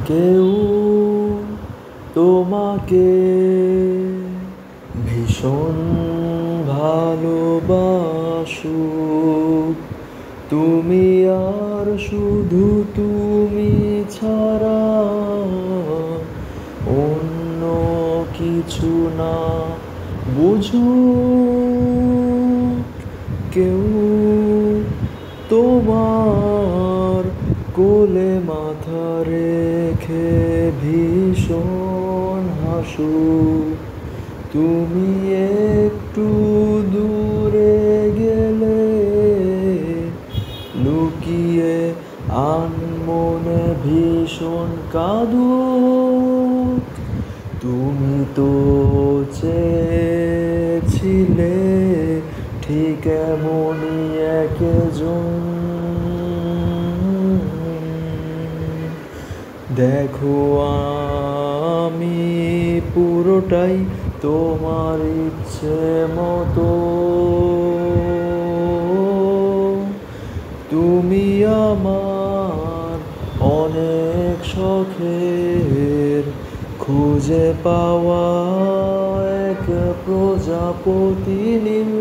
কেউ তোমাকে ভীষণ ভালোবাসুক, তুমি আর শুধু তুমি ছাড়া অন্য কিছু না বুঝুক। কেউ তোমার কোলে মাথা রেখে ভীষণ হাসুক, তুমি একটু দূরে গেলে লুকিয়ে আনমনে ভীষণ কাঁদুক। তুমি তো চেয়েছিলে ঠিক এমনই একজন, দেখো আমি পুরোটাই তোমার ইচ্ছে মতো। তুমি আমার অনেক শখের খুঁজে পাওয়া এক প্রজাপতি নীল,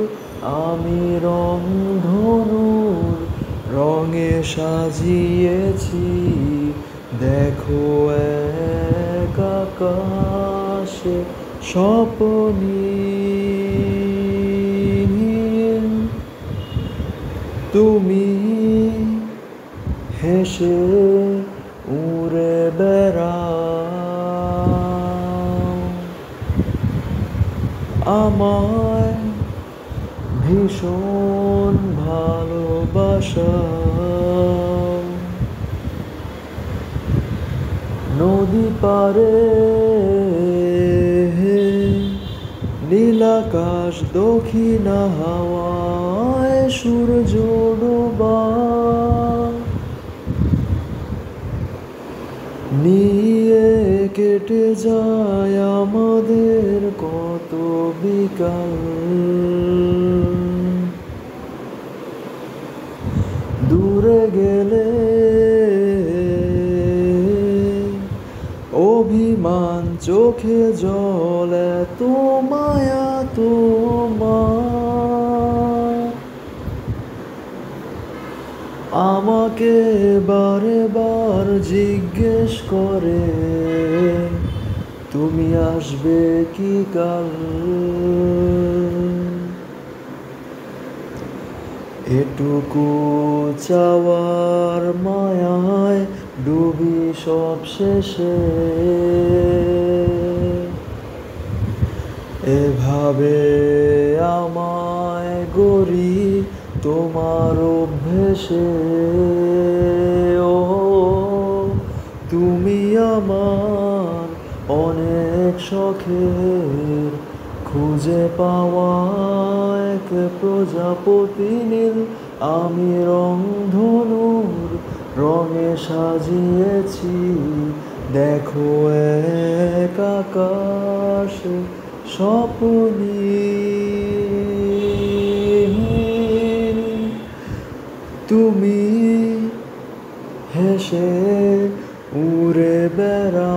আমি রংধনুর রঙে সাজিয়েছি, দেখো এক আকাশে স্বপ্ননীল। তুমি হেসে উড়ে বেড়াও, আমায় ভীষণ ভালোবাসাও। নদী পারে নীলাকাশ দক্ষিণা হাওয়ায় সূর্য ডোবা নিয়ে কেটে যায় আমাদের কত বিকাল। দূরে গেলে অভিমান চোখে জল, এত মায়া তোমার আমাকে বারে বার জিজ্ঞেস করে তুমি আসবে কি কাল। এটুকু চাওয়ার মায়ায় ডুবি সব শেষে, এভাবে আমায় গড়ি তোমার অভ্যেসে। ও তুমি আমার অনেক শখের খুঁজে পাওয়া এক প্রজাপতি নীল, আমি রংধনুর রঙে সাজিয়েছি, দেখো এক আকাশ স্বপ্ননীল। তুমি হেসে উড়ে বেড়াও।